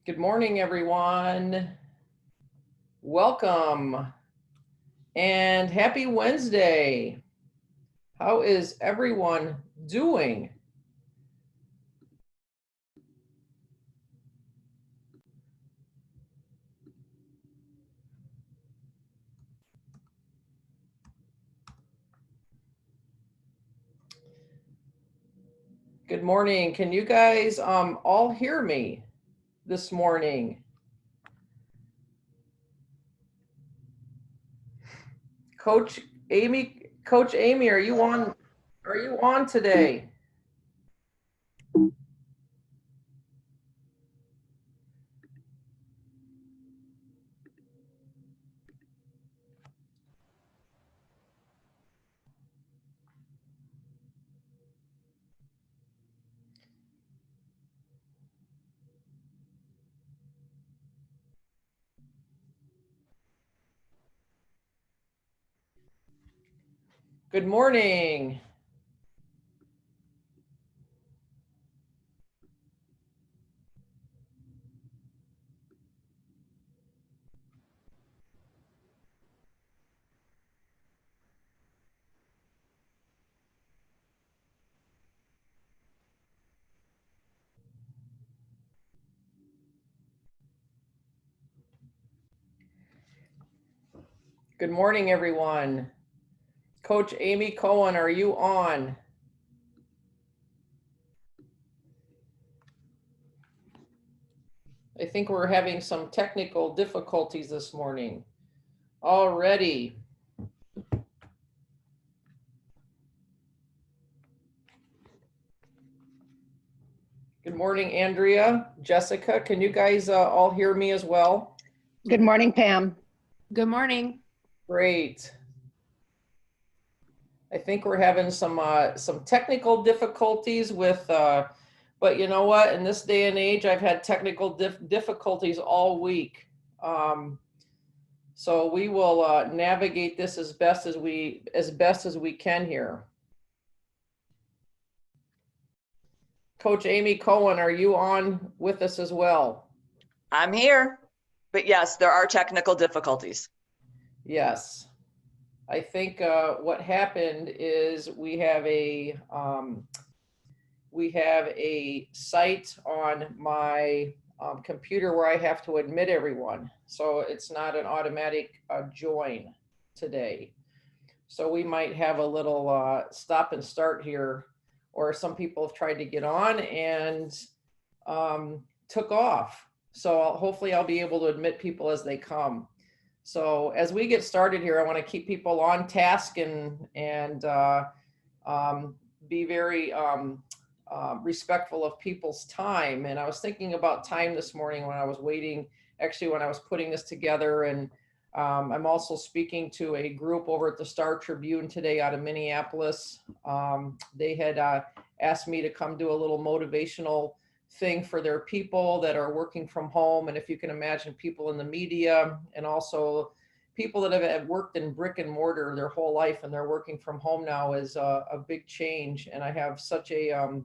Good morning, everyone. Welcome and happy Wednesday. How is everyone doing? Good morning. Can you guys all hear me this morning? Coach Amy, are you on today? Good morning. Good morning, everyone. Coach Amy Cohen, are you on? I think we're having some technical difficulties this morning already. Good morning, Andrea, Jessica. Can you guys all hear me as well? Good morning, Pam. Good morning. Great. I think we're having some technical difficulties with, but you know what? In this day and age, I've had technical difficulties all week. So we will navigate this as best as we can here. Coach Amy Cohen, are you on with us as well? I'm here, but yes, there are technical difficulties. Yes. I think what happened is we have a site on my computer where I have to admit everyone. So it's not an automatic join today. So we might have a little stop and start here, or some people have tried to get on and took off. So hopefully I'll be able to admit people as they come. So as we get started here, I want to keep people on task and be very respectful of people's time. And I was thinking about time this morning when I was waiting, actually when I was putting this together. And I'm also speaking to a group over at the Star Tribune today out of Minneapolis. They had asked me to come do a little motivational thing for their people that are working from home. And if you can imagine, people in the media and also people that have worked in brick and mortar their whole life and they're working from home now is a big change. And I have such a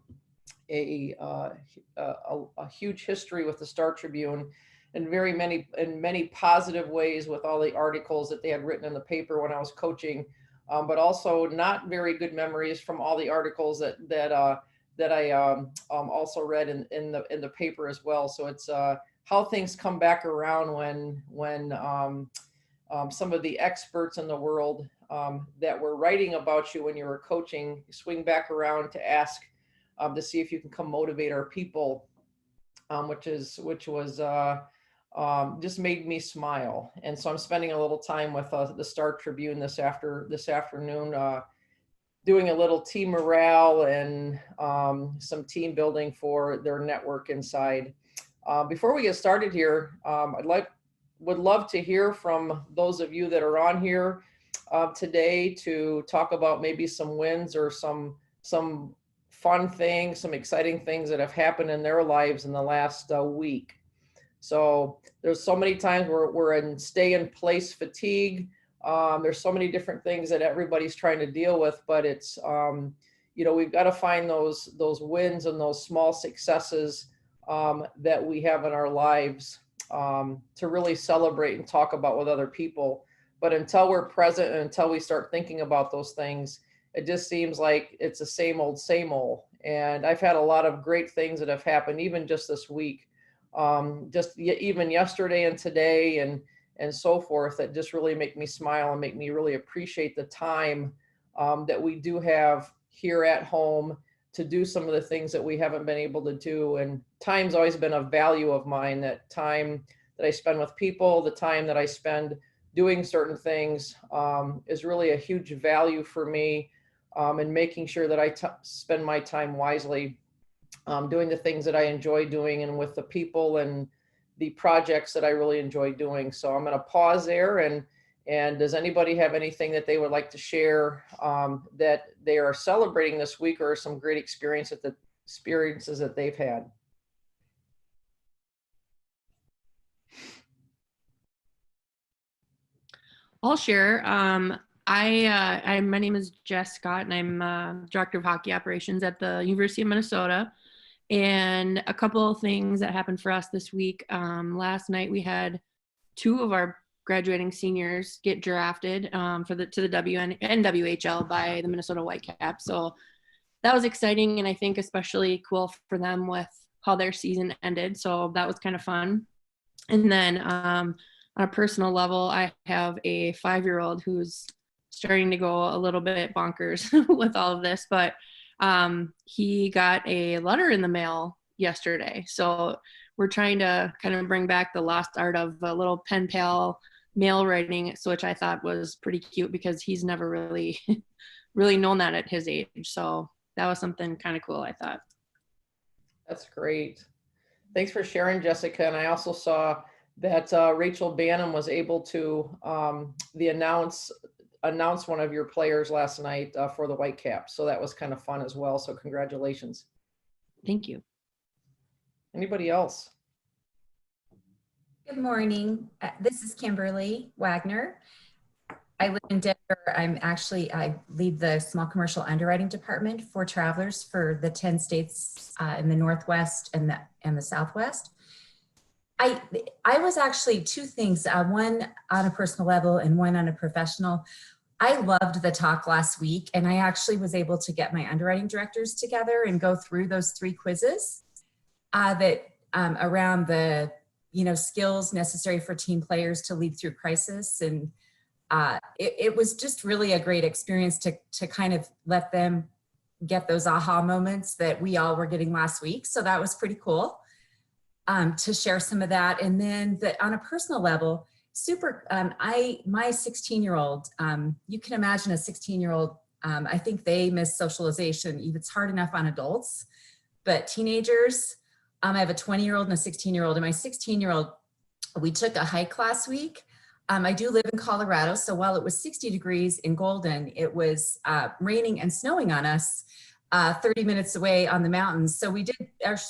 huge history with the Star Tribune in many positive ways with all the articles that they had written in the paper when I was coaching, but also not very good memories from all the articles that I also read in the paper as well. So it's how things come back around when some of the experts in the world that were writing about you when you were coaching swing back around to ask to see if you can come motivate our people, which was just made me smile. And so I'm spending a little time with the Star Tribune this afternoon. Doing a little team morale and some team building for their network inside. Before we get started here, would love to hear from those of you that are on here today to talk about maybe some wins or some fun things, some exciting things that have happened in their lives in the last week. So there's so many times we're in stay in place fatigue. There's so many different things that everybody's trying to deal with, but it's, we've got to find those wins and those small successes that we have in our lives to really celebrate and talk about with other people. But until we're present and until we start thinking about those things, it just seems like it's the same old, same old. And I've had a lot of great things that have happened, even just this week, even yesterday and today, and so forth, that just really make me smile and make me really appreciate the time that we do have here at home to do some of the things that we haven't been able to do. And time's always been a value of mine, that time that I spend with people, the time that I spend doing certain things is really a huge value for me, and making sure that I spend my time wisely, doing the things that I enjoy doing and with the people and the projects that I really enjoy doing. So I'm going to pause there. And does anybody have anything that they would like to share that they are celebrating this week, or some great experiences that they've had? I'll share. My name is Jess Scott, and I'm Director of Hockey Operations at the University of Minnesota. And a couple of things that happened for us this week. Last night we had 2 of our graduating seniors get drafted to the NWHL by the Minnesota Whitecaps. So that was exciting, and I think especially cool for them with how their season ended. So that was kind of fun. And then on a personal level, I have a 5-year-old who's starting to go a little bit bonkers with all of this, but he got a letter in the mail yesterday. So we're trying to kind of bring back the lost art of a little pen pal mail writing, which I thought was pretty cute because he's never really known that at his age. So that was something kind of cool, I thought. That's great. Thanks for sharing, Jessica. And I also saw that Rachel Banham was able to announce one of your players last night for the Whitecaps. So that was kind of fun as well. So congratulations. Thank you. Anybody else? Good morning. This is Kimberly Wagner. I live in Denver. I lead the small commercial underwriting department for Travelers for the 10 states in the Northwest and the Southwest. I was actually 2 things, one on a personal level and one on a professional. I loved the talk last week, and I actually was able to get my underwriting directors together and go through those 3 quizzes that around the skills necessary for team players to lead through crisis. And it was just really a great experience to kind of let them get those aha moments that we all were getting last week. So that was pretty cool to share some of that. And then on a personal level, my 16-year-old, you can imagine a 16-year-old, I think they miss socialization. It's hard enough on adults, but teenagers, I have a 20-year-old and a 16-year-old, and my 16-year-old, we took a hike last week. I do live in Colorado, so while it was 60 degrees in Golden, it was raining and snowing on us 30 minutes away on the mountains. So we did,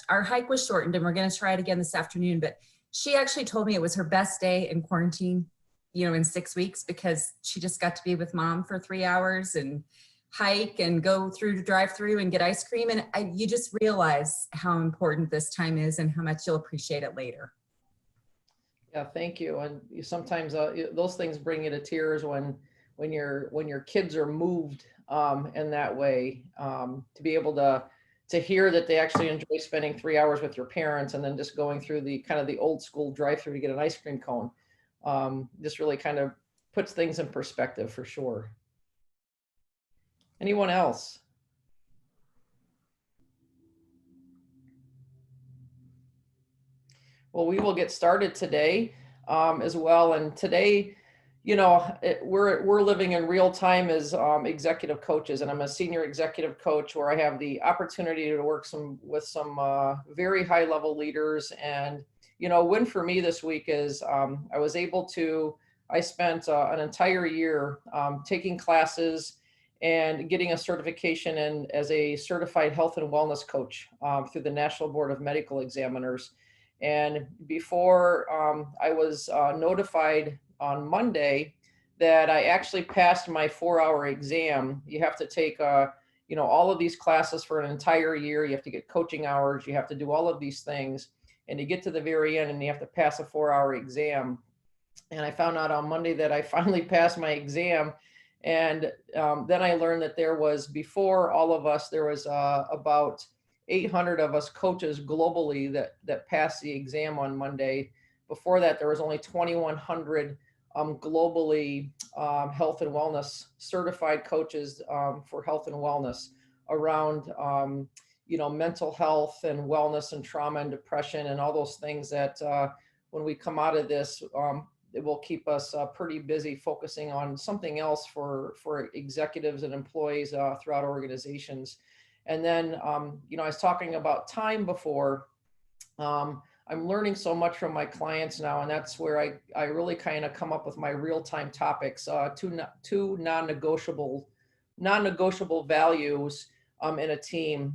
our hike was shortened, and we're gonna try it again this afternoon, but she actually told me it was her best day in quarantine, in 6 weeks, because she just got to be with mom for 3 hours and hike and go through to drive through and get ice cream. And you just realize how important this time is and how much you'll appreciate it later. Yeah, thank you. And sometimes those things bring you to tears when your kids are moved in that way, to be able to hear that they actually enjoy spending 3 hours with your parents, and then just going through the kind of the old school drive-through to get an ice cream cone. Just really kind of puts things in perspective for sure. Anyone else? Well, we will get started today as well. And today, we're living in real time as executive coaches, and I'm a senior executive coach where I have the opportunity to work with some very high level leaders. And a win for me this week is I spent an entire year taking classes and getting a certification as a certified health and wellness coach through the National Board of Medical Examiners. And before I was notified on Monday that I actually passed my 4-hour exam. You have to take you know, all of these classes for an entire year. You have to get coaching hours. You have to do all of these things. And you get to the very end and you have to pass a 4-hour exam. And I found out on Monday that I finally passed my exam. And then I learned that there was, before all of us, there was about 800 of us coaches globally that passed the exam on Monday. Before that, there was only 2,100 globally health and wellness certified coaches for health and wellness around you know, mental health and wellness and trauma and depression and all those things that when we come out of this, it will keep us pretty busy focusing on something else for executives and employees throughout organizations. And then, you know, I was talking about time before. I'm learning so much from my clients now, and that's where I really kind of come up with my real-time topics, two non-negotiable values in a team.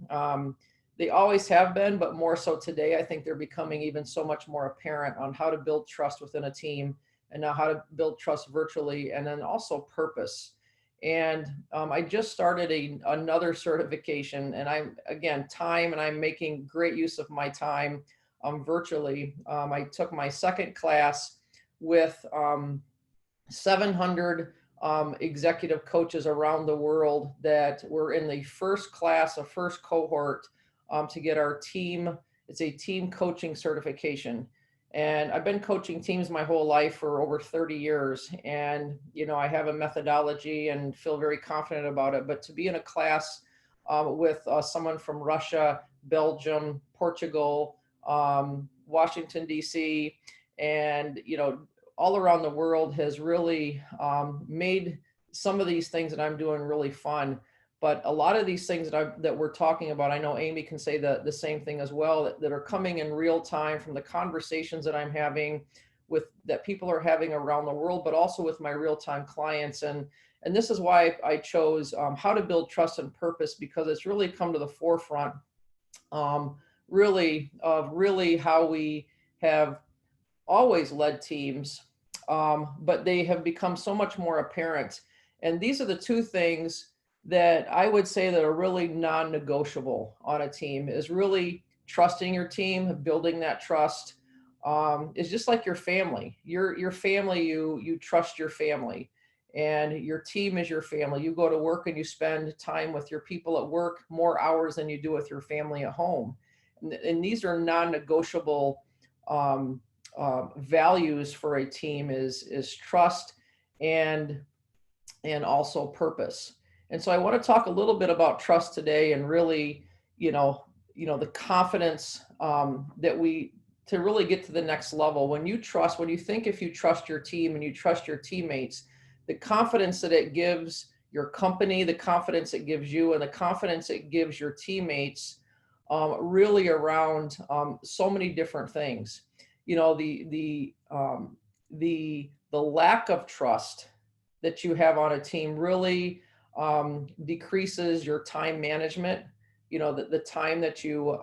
They always have been, but more so today. I think they're becoming even so much more apparent on how to build trust within a team, and now how to build trust virtually, and then also purpose. And I just started another certification, and I'm making great use of my time virtually. I took my second class with 700 executive coaches around the world that were in the first class, a first cohort to get our team. It's a team coaching certification. And I've been coaching teams my whole life for over 30 years. And, you know, I have a methodology and feel very confident about it. But to be in a class with someone from Russia, Belgium, Portugal, Washington, D.C., and, you know, all around the world has really made some of these things that I'm doing really fun. But a lot of these things that we're talking about, I know Amy can say the same thing as well, that are coming in real time from the conversations that I'm having that people are having around the world, but also with my real-time clients. And this is why I chose how to build trust and purpose, because it's really come to the forefront really how we have always led teams, but they have become so much more apparent. And these are the two things that I would say that are really non-negotiable on a team, is really trusting your team, building that trust. Is just like your family. Your family, you trust your family, and your team is your family. You go to work and you spend time with your people at work more hours than you do with your family at home. And these are non-negotiable values for a team, is trust and also purpose. And so I want to talk a little bit about trust today, and really, you know, the confidence to really get to the next level. When you think if you trust your team and you trust your teammates, the confidence that it gives your company, the confidence it gives you, and the confidence it gives your teammates, really around so many different things. You know, the lack of trust that you have on a team really decreases your time management. You know, the time that you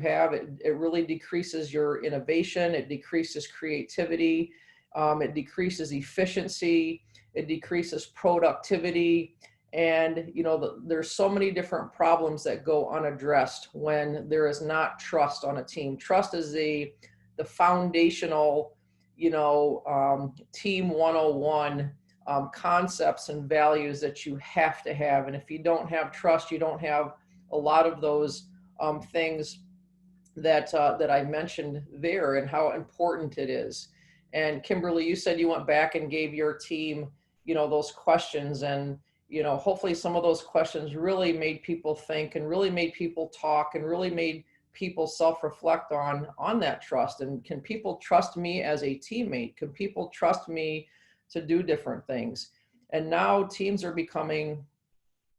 have, it really decreases your innovation. It decreases creativity. It decreases efficiency. It decreases productivity. And, you know, there's so many different problems that go unaddressed when there is not trust on a team. Trust is the foundational, you know, team 101 concepts and values that you have to have. And if you don't have trust, you don't have a lot of those things that I mentioned there, and how important it is. And Kimberly, you said you went back and gave your team, you know, those questions, and, you know, hopefully some of those questions really made people think, and really made people talk, and really made people self-reflect on that trust. And can people trust me as a teammate? Can people trust me to do different things? And now teams are becoming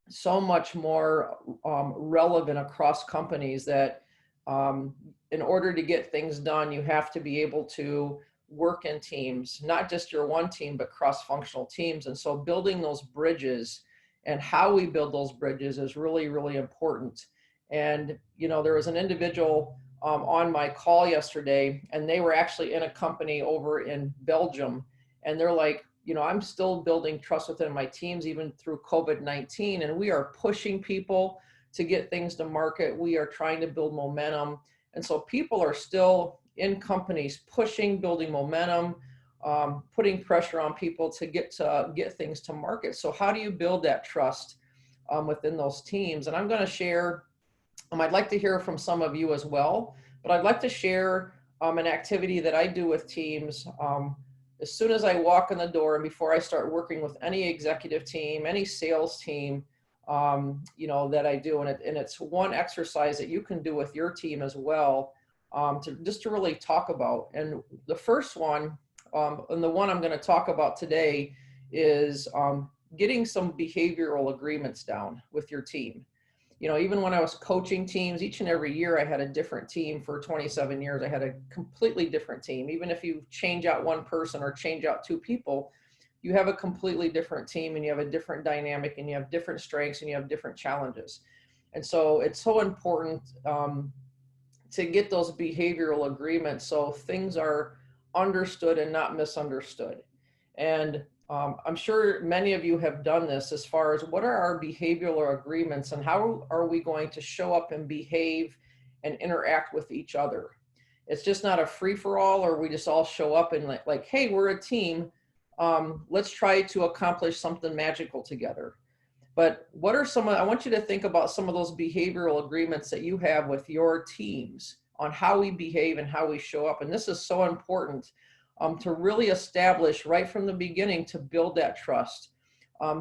so much more relevant across companies, that in order to get things done, you have to be able to work in teams, not just your one team, but cross-functional teams. And so building those bridges, and how we build those bridges, is really, really important. And, you know, there was an individual on my call yesterday, and they were actually in a company over in Belgium. And they're like, I'm still building trust within my teams, even through COVID-19, and we are pushing people to get things to market. We are trying to build momentum. And so people are still in companies pushing, building momentum, putting pressure on people to get things to market. So how do you build that trust within those teams? And I'm going to share, I'd like to hear from some of you as well, but I'd like to share an activity that I do with teams. As soon as I walk in the door and before I start working with any executive team, any sales team, that I do, and it's one exercise that you can do with your team as well, to really talk about. And the first one, and the one I'm going to talk about today, is getting some behavioral agreements down with your team. Even when I was coaching teams, each and every year I had a different team. For 27 years, I had a completely different team. Even if you change out one person or change out two people, you have a completely different team, and you have a different dynamic, and you have different strengths, and you have different challenges. And so it's so important to get those behavioral agreements so things are understood and not misunderstood. And I'm sure many of you have done this, as far as what are our behavioral agreements and how are we going to show up and behave and interact with each other. It's just not a free-for-all, or we just all show up and like, hey, we're a team. Let's try to accomplish something magical together. But what are I want you to think about some of those behavioral agreements that you have with your teams on how we behave and how we show up. And this is so important to really establish right from the beginning, to build that trust.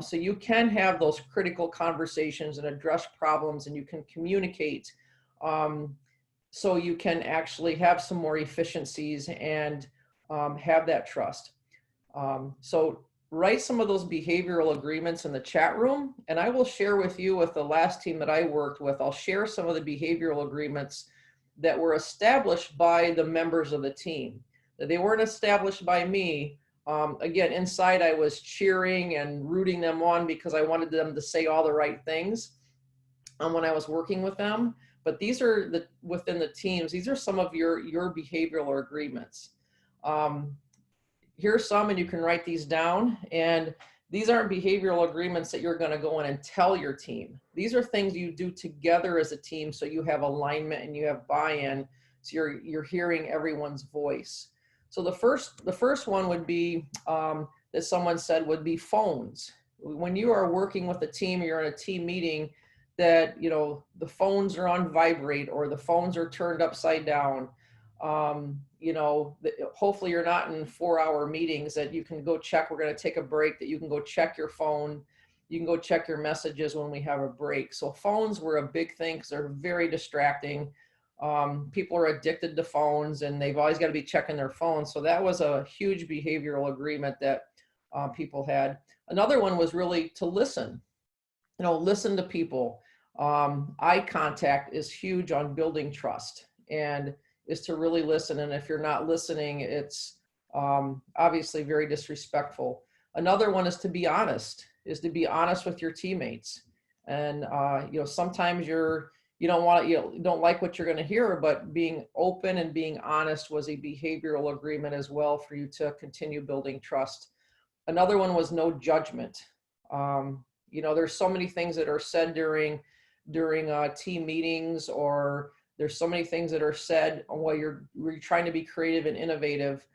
So you can have those critical conversations and address problems, and you can communicate, so you can actually have some more efficiencies and have that trust. So write some of those behavioral agreements in the chat room, and I will share with you, with the last team that I worked with, I'll share some of the behavioral agreements that were established by the members of the team. They weren't established by me. Again, inside I was cheering and rooting them on because I wanted them to say all the right things when I was working with them. But these are within the teams, these are some of your behavioral agreements. Here's some, and you can write these down. And these aren't behavioral agreements that you're going to go in and tell your team. These are things you do together as a team, so you have alignment and you have buy-in, so you're hearing everyone's voice. So the first one would be, that someone said, would be phones. When you are working with a team, you're in a team meeting, that the phones are on vibrate, or the phones are turned upside down. Hopefully you're not in 4-hour meetings that you can go check. We're going to take a break, that you can go check your phone. You can go check your messages when we have a break. So phones were a big thing because they're very distracting. People are addicted to phones, and they've always got to be checking their phones. So that was a huge behavioral agreement that people had. Another one was really to listen. Listen to people. Eye contact is huge on building trust, and is to really listen. And if you're not listening, it's obviously very disrespectful. Another one is to be honest, with your teammates. And sometimes you don't like what you're going to hear, but being open and being honest was a behavioral agreement as well for you to continue building trust. Another one was no judgment. There's so many things that are said during team meetings, or there's so many things that are said while you're trying to be creative and innovative.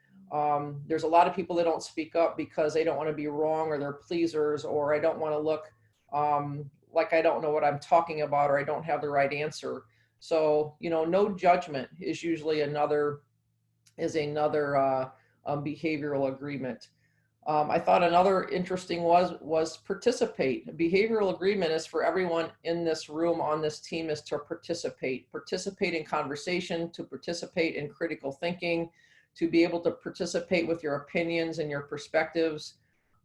There's a lot of people that don't speak up because they don't want to be wrong, or they're pleasers, or I don't want to look like I don't know what I'm talking about, or I don't have the right answer. So, no judgment is usually another behavioral agreement. I thought another interesting was participate. A behavioral agreement is for everyone in this room on this team is to participate in conversation, to participate in critical thinking, to be able to participate with your opinions and your perspectives,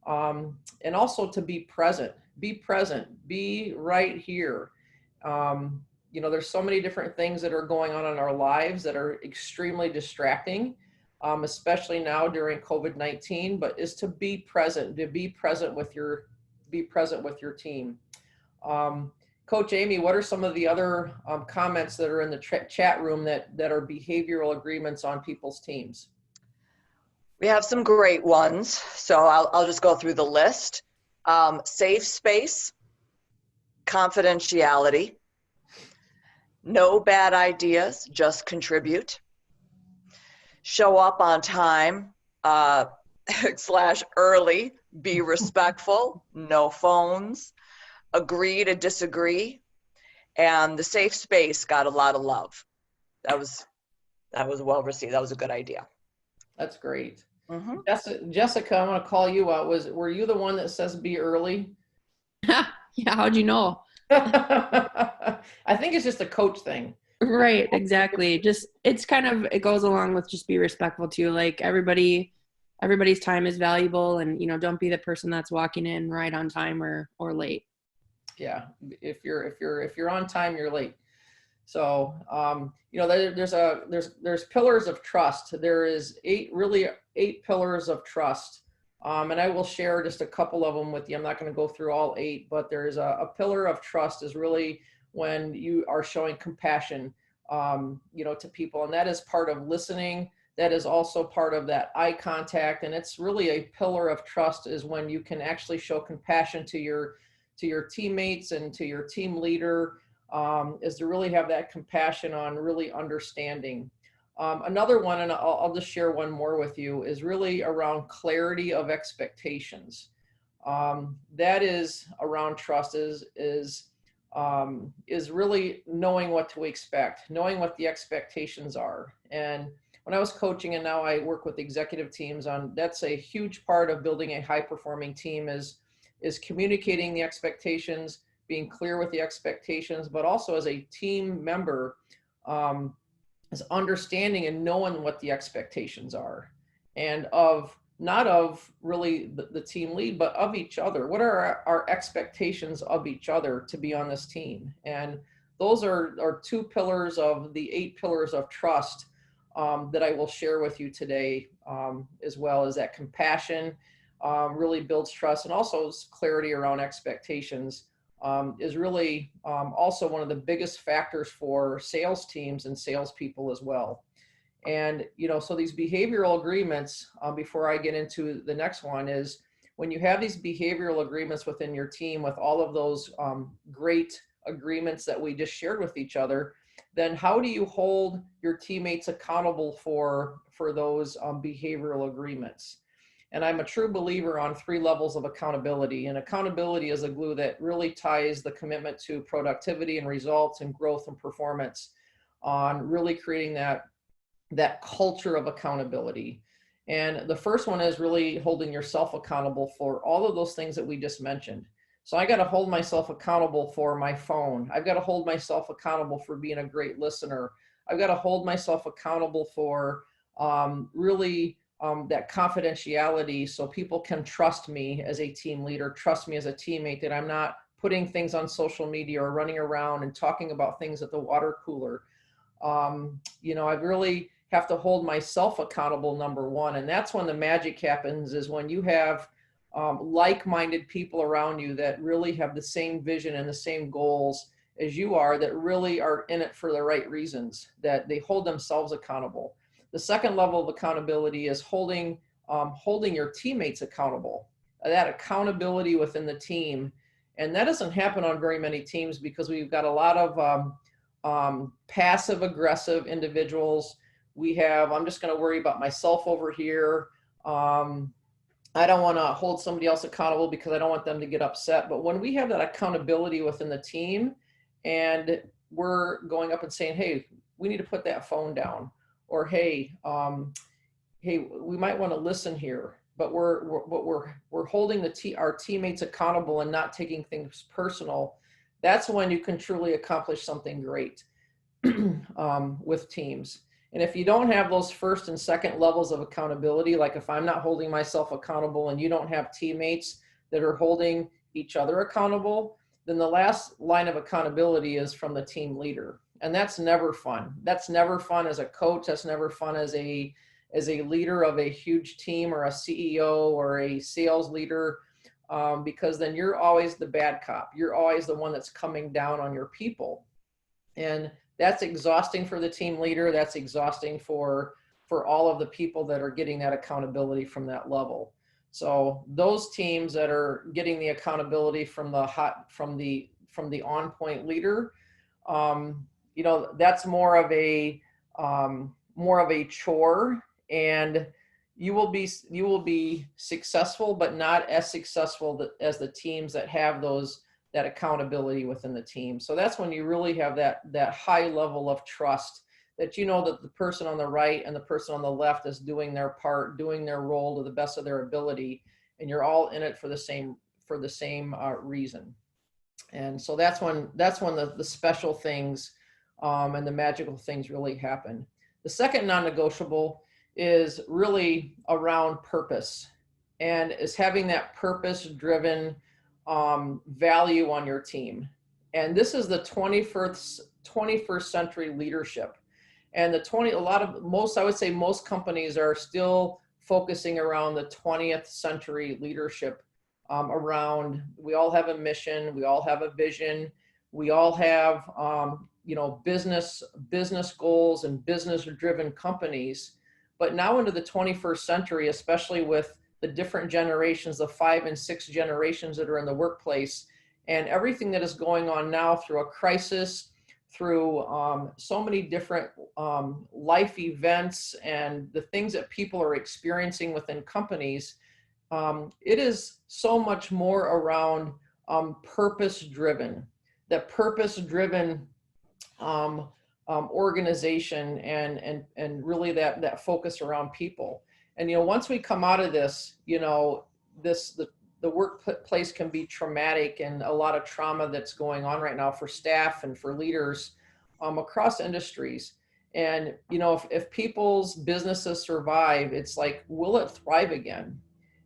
and also to be present, be right here. There's so many different things that are going on in our lives that are extremely distracting. Especially now during COVID-19, but is to be present with your team. Coach Amy, what are some of the other comments that are in the chat room that are behavioral agreements on people's teams? We have some great ones. So I'll just go through the list. Safe space, confidentiality, no bad ideas, just contribute, show up on time, / early, be respectful, no phones, agree to disagree, and the safe space got a lot of love. That was well received. That was a good idea. That's great. Mm-hmm. Jessica, I'm going to call you out. Were you the one that says be early? Yeah, how'd you know? I think it's just a coach thing. Right, exactly. Just it goes along with just be respectful too. Like everybody's time is valuable, and don't be the person that's walking in right on time or late. Yeah, if you're on time, you're late. So there's pillars of trust. There is eight pillars of trust. And I will share just a couple of them with you. I'm not going to go through all eight, but there's a pillar of trust is really when you are showing compassion, to people. And that is part of listening. That is also part of that eye contact. And it's really a pillar of trust is when you can actually show compassion to your teammates and to your team leader, is to really have that compassion on really understanding. Another one, and I'll just share one more with you, is really around clarity of expectations. That is around trust is really knowing what to expect, knowing what the expectations are. And when I was coaching, and now I work with executive teams that's a huge part of building a high performing team is communicating the expectations, being clear with the expectations, but also as a team member, is understanding and knowing what the expectations are, and not of really the team lead, but of each other. What are our expectations of each other to be on this team? And those are two pillars of the 8 pillars of trust that I will share with you today, as well as that compassion really builds trust, and also clarity around expectations is really also one of the biggest factors for sales teams and salespeople as well. And, so these behavioral agreements, before I get into the next one, is when you have these behavioral agreements within your team with all of those great agreements that we just shared with each other, then how do you hold your teammates accountable for those behavioral agreements? And I'm a true believer on 3 levels of accountability. And accountability is a glue that really ties the commitment to productivity and results and growth and performance on really creating that culture of accountability. And the first one is really holding yourself accountable for all of those things that we just mentioned. So I got to hold myself accountable for my phone. I've got to hold myself accountable for being a great listener. I've got to hold myself accountable for that confidentiality, so people can trust me as a team leader, trust me as a teammate, that I'm not putting things on social media or running around and talking about things at the water cooler. I really have to hold myself accountable, number one. And that's when the magic happens, is when you have like-minded people around you that really have the same vision and the same goals as you are, that really are in it for the right reasons, that they hold themselves accountable. The second level of accountability is holding your teammates accountable, that accountability within the team. And that doesn't happen on very many teams because we've got a lot of passive aggressive individuals. I'm just going to worry about myself over here. I don't want to hold somebody else accountable because I don't want them to get upset. But when we have that accountability within the team, and we're going up and saying, hey, we need to put that phone down, or hey, we might want to listen here, but we're holding our teammates accountable and not taking things personal. That's when you can truly accomplish something great with teams. And if you don't have those first and second levels of accountability, like if I'm not holding myself accountable and you don't have teammates that are holding each other accountable, then the last line of accountability is from the team leader. And that's never fun. That's never fun as a coach. That's never fun as a leader of a huge team, or a CEO or a sales leader, because then you're always the bad cop. You're always the one that's coming down on your people. And that's exhausting for the team leader. That's exhausting for for all of the people that are getting that accountability from that level. So those teams that are getting the accountability from the on point leader, you know, that's more of a chore, and you will be successful, but not as successful as the teams that have that accountability within the team. So that's when you really have that high level of trust, that you know that the person on the right and the person on the left is doing their part, doing their role to the best of their ability, and you're all in it for the same reason. And so that's when the special things and the magical things really happen. The second non-negotiable is really around purpose, and is having that purpose-driven value on your team. And this is the 21st century leadership. And I would say most companies are still focusing around the 20th century leadership, around, we all have a mission, we all have a vision, we all have business goals and business driven companies. But now into the 21st century, especially with the different generations, the 5 and 6 generations that are in the workplace, and everything that is going on now through a crisis, through so many different life events and the things that people are experiencing within companies, it is so much more around purpose-driven, that purpose-driven organization, and really that focus around people. And, you know, once we come out of this, you know, the workplace can be traumatic, and a lot of trauma that's going on right now for staff and for leaders across industries. And, you know, if people's businesses survive, it's like, will it thrive again?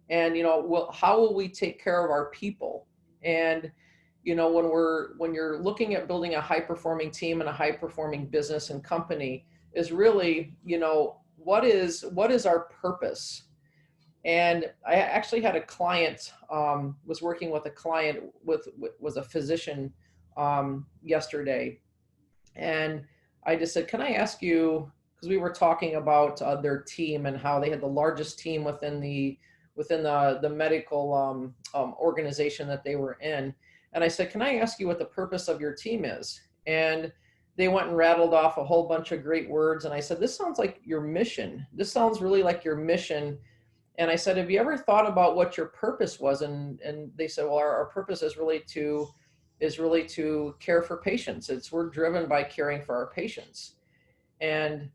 And, you know, how will we take care of our people? And, you know, when you're looking at building a high performing team and a high performing business and company, is really, you know, what is our purpose? And I actually had a client, was working with a client was a physician yesterday. And I just said, can I ask you, because we were talking about their team and how they had the largest team within the medical organization that they were in. And I said, can I ask you what the purpose of your team is? And they went and rattled off a whole bunch of great words. And I said, this sounds like your mission. This sounds really like your mission. And I said, have you ever thought about what your purpose was? And they said, well, our purpose is really to care for patients. We're driven by caring for our patients. And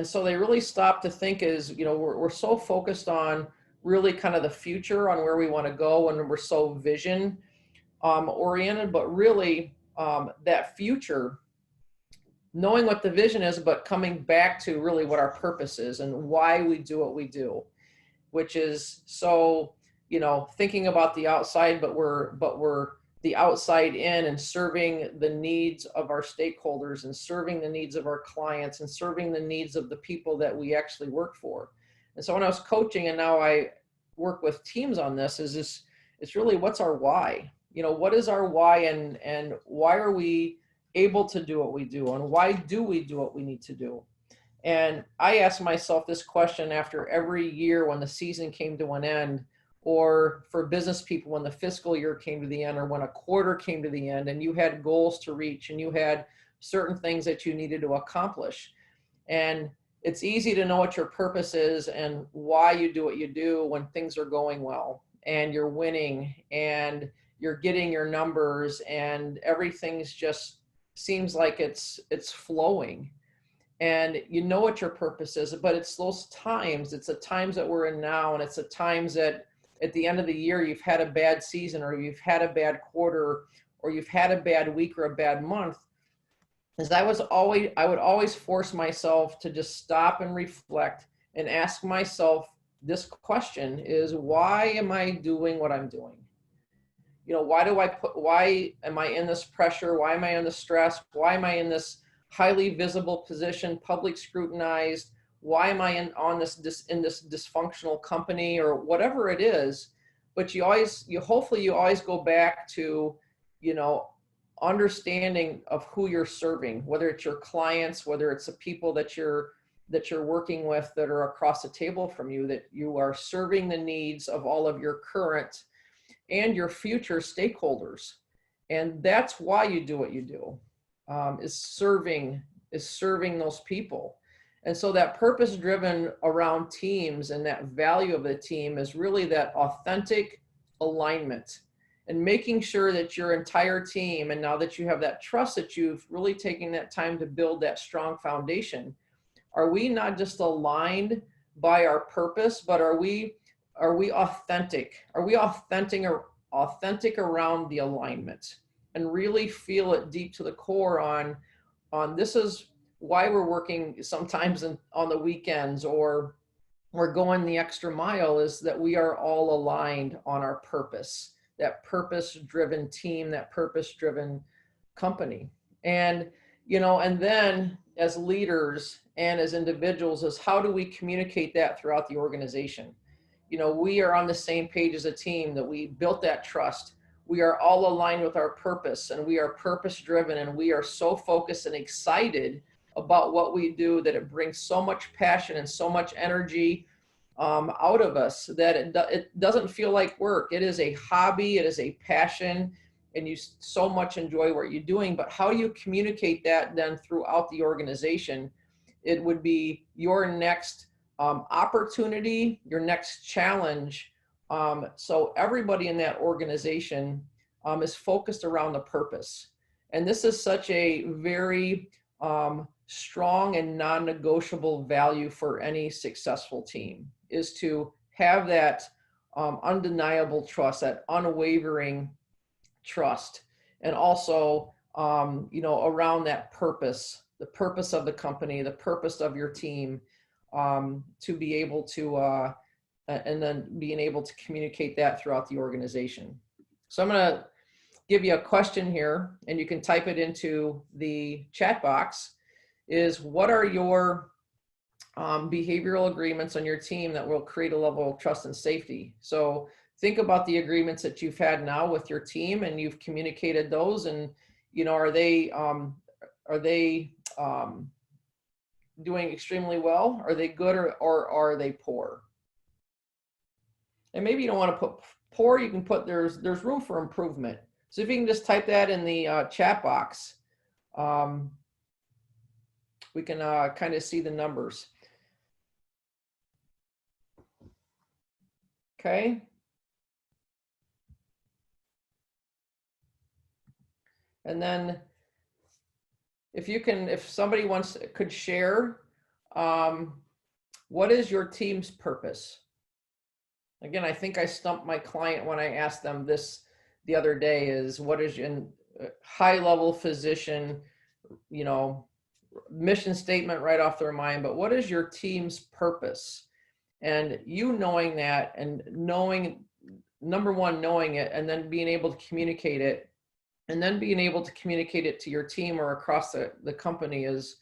so they really stopped to think, is, you know, we're so focused on really kind of the future, on where we want to go, and we're so vision oriented, but really that future, knowing what the vision is, but coming back to really what our purpose is and why we do what we do, which is, so, you know, thinking about the outside, but we're the outside in, and serving the needs of our stakeholders, and serving the needs of our clients, and serving the needs of the people that we actually work for. And so when I was coaching, and now I work with teams on this, it's really, what's our why? You know, what is our why, and why are we able to do what we do, and why do we do what we need to do? And I ask myself this question after every year when the season came to an end, or for business people when the fiscal year came to the end, or when a quarter came to the end, and you had goals to reach, and you had certain things that you needed to accomplish. And it's easy to know what your purpose is and why you do what you do when things are going well, and you're winning, and you're getting your numbers, and everything's just seems like it's flowing. And you know what your purpose is, but it's those times, it's the times that we're in now, and it's the times that at the end of the year, you've had a bad season, or you've had a bad quarter, or you've had a bad week or a bad month. As I would always force myself to just stop and reflect and ask myself this question, is, why am I doing what I'm doing? You know, why am I in this pressure? Why am I in this stress? Why am I in this highly visible position, public scrutinized? Why am I in this dysfunctional company, or whatever it is? But hopefully you always go back to, you know, understanding of who you're serving, whether it's your clients, whether it's the people that you're that you're working with that are across the table from you, that you are serving the needs of all of your current and your future stakeholders. And that's why you do what you do, is serving those people. And so that purpose driven around teams and that value of the team is really that authentic alignment, and making sure that your entire team, and now that you have that trust, that you've really taken that time to build that strong foundation, are we not just aligned by our purpose, but are we authentic? Are we authentic around the alignment, and really feel it deep to the core on this is why we're working sometimes on the weekends, or we're going the extra mile, is that we are all aligned on our purpose, that purpose-driven team, that purpose-driven company. And, and then as leaders and as individuals, is how do we communicate that throughout the organization? We are on the same page as a team, that we built that trust. We are all aligned with our purpose, and we are purpose-driven, and we are so focused and excited about what we do that it brings so much passion and so much energy out of us that it doesn't feel like work. It is a hobby, it is a passion, and you so much enjoy what you're doing. But how do you communicate that then throughout the organization? It would be your next opportunity, your next challenge. So everybody in that organization is focused around the purpose. And this is such a very strong and non-negotiable value for any successful team, is to have that undeniable trust, that unwavering trust, and also around that purpose, the purpose of the company, the purpose of your team, to be able to and then being able to communicate that throughout the organization. So I'm going to give you a question here, and you can type it into the chat box, is what are your behavioral agreements on your team that will create a level of trust and safety? So think about the agreements that you've had now with your team, and you've communicated those, and are they doing extremely well? Are they good, or are they poor? And maybe you don't want to put poor, you can put there's room for improvement. So if you can just type that in the chat box, we can kind of see the numbers. Okay. And then if somebody could share, what is your team's purpose? Again, I think I stumped my client when I asked them this the other day, is what is your high level physician, mission statement right off their mind, but what is your team's purpose? And knowing that, and number one, knowing it, and then being able to communicate it, and then being able to communicate it to your team or across the company is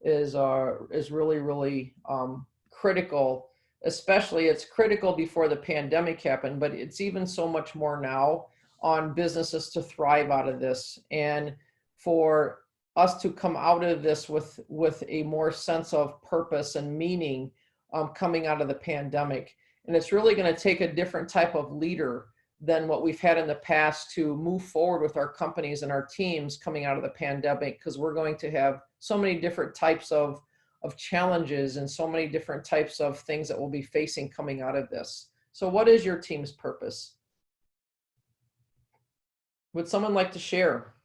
really, really critical. Especially, it's critical before the pandemic happened, but it's even so much more now on businesses to thrive out of this, and for us to come out of this with a more sense of purpose and meaning coming out of the pandemic. And it's really going to take a different type of leader than what we've had in the past to move forward with our companies and our teams coming out of the pandemic, because we're going to have so many different types of challenges and so many different types of things that we'll be facing coming out of this. So what is your team's purpose? Would someone like to share?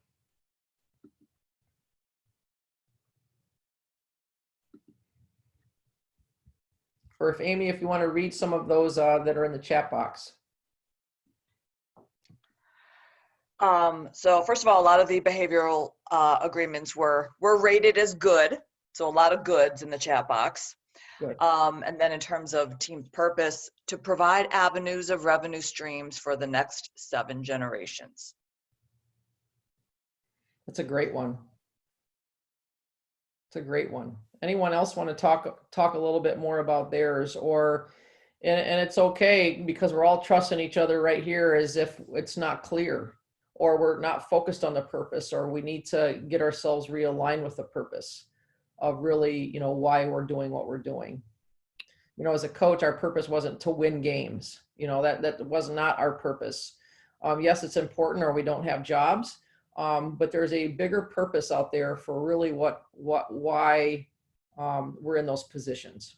Or if Amy, if you want to read some of those that are in the chat box. So first of all, a lot of the behavioral agreements were rated as good. So a lot of goods in the chat box. Good. And then in terms of team's purpose, to provide avenues of revenue streams for the next 7 generations. That's a great one. It's a great one. Anyone else want to talk a little bit more about theirs? Or, and it's okay, because we're all trusting each other right here, as if it's not clear, or we're not focused on the purpose, or we need to get ourselves realigned with the purpose. of really, why we're doing what we're doing. As a coach, our purpose wasn't to win games. That was not our purpose. Yes, it's important or we don't have jobs, but there's a bigger purpose out there for really why we're in those positions.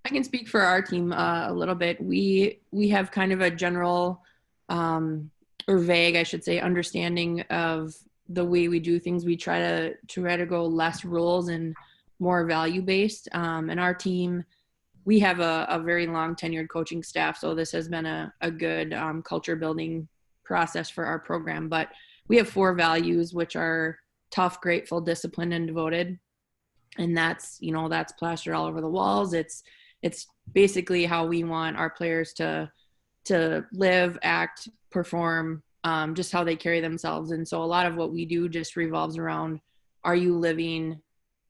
I can speak for our team a little bit. We have kind of a general or vague, I should say, understanding of the way we do things. We try to go less rules and more value based. And our team, we have a very long tenured coaching staff, so this has been a good culture building process for our program. But we have 4 values, which are tough, grateful, disciplined, and devoted. And that's plastered all over the walls. It's basically how we want our players to live, act, perform, just how they carry themselves. And so a lot of what we do just revolves around, are you living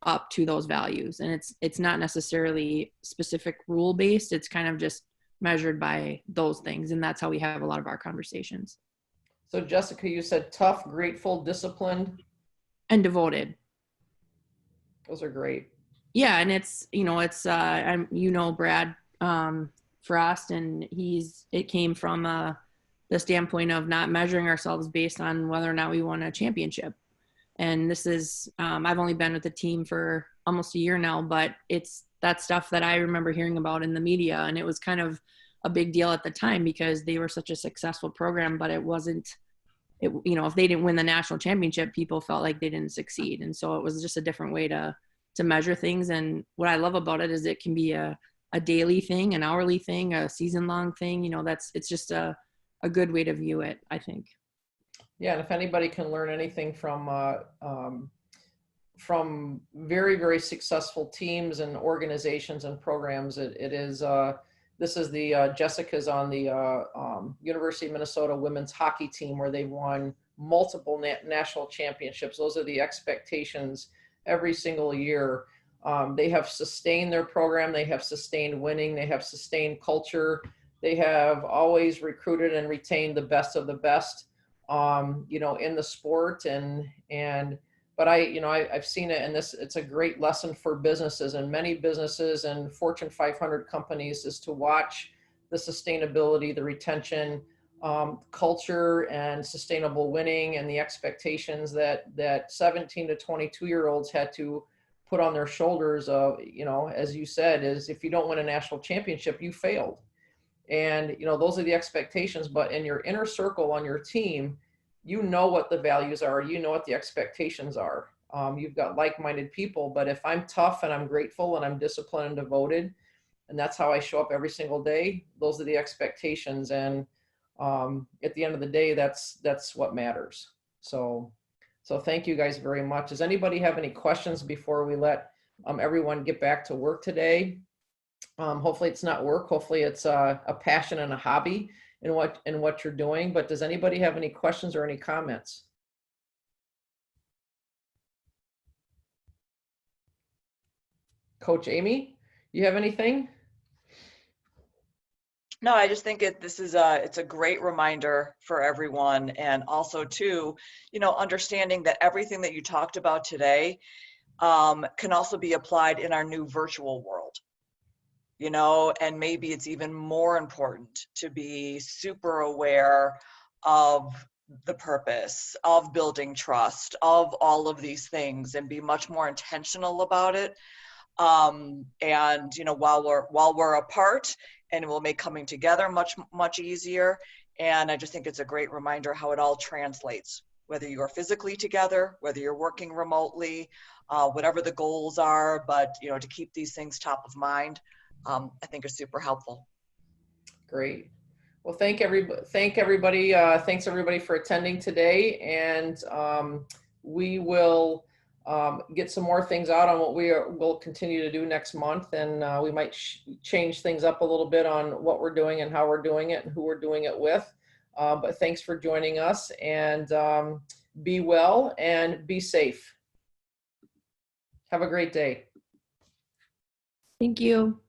up to those values? And it's not necessarily specific rule based. It's kind of just measured by those things. And that's how we have a lot of our conversations. So Jessica, you said tough, grateful, disciplined, and devoted. Those are great. Yeah. And it's Brad Frost, and it came from the standpoint of not measuring ourselves based on whether or not we won a championship. And this is, I've only been with the team for almost a year now, but it's that stuff that I remember hearing about in the media. And it was kind of a big deal at the time because they were such a successful program, but if they didn't win the national championship, people felt like they didn't succeed. And so it was just a different way to measure things. And what I love about it is it can be a daily thing, an hourly thing, a season long thing. It's just a good way to view it, I think. Yeah, and if anybody can learn anything from very, very successful teams and organizations and programs, this is the Jessica's on the University of Minnesota women's hockey team, where they've won multiple national championships. Those are the expectations every single year. They have sustained their program. They have sustained winning. They have sustained culture. They have always recruited and retained the best of the best, in the sport. But I've seen it, and it's a great lesson for businesses, and many businesses and Fortune 500 companies, is to watch the sustainability, the retention, culture, and sustainable winning, and the expectations that 17 to 22-year-olds had to put on their shoulders of, as you said, is if you don't win a national championship, you failed. And, those are the expectations. But in your inner circle on your team, what the values are, what the expectations are. You've got like-minded people, but if I'm tough and I'm grateful and I'm disciplined and devoted, and that's how I show up every single day, those are the expectations. And at the end of the day, that's what matters. So thank you guys very much. Does anybody have any questions before we let everyone get back to work today? Hopefully it's not work. Hopefully it's a passion and a hobby in what you're doing. But does anybody have any questions or any comments? Coach Amy, you have anything? No, I just think it's a great reminder for everyone. And also too, understanding that everything that you talked about today can also be applied in our new virtual world. And maybe it's even more important to be super aware of the purpose of building trust, of all of these things, and be much more intentional about it. And while we're apart, and it will make coming together much easier. And I just think it's a great reminder how it all translates, whether you're physically together, whether you're working remotely, whatever the goals are, but to keep these things top of mind, I think is super helpful. Great. Well, thanks everybody for attending today. And we will get some more things out on what we'll continue to do next month. And we might change things up a little bit on what we're doing and how we're doing it and who we're doing it with. But thanks for joining us, and be well and be safe. Have a great day. Thank you.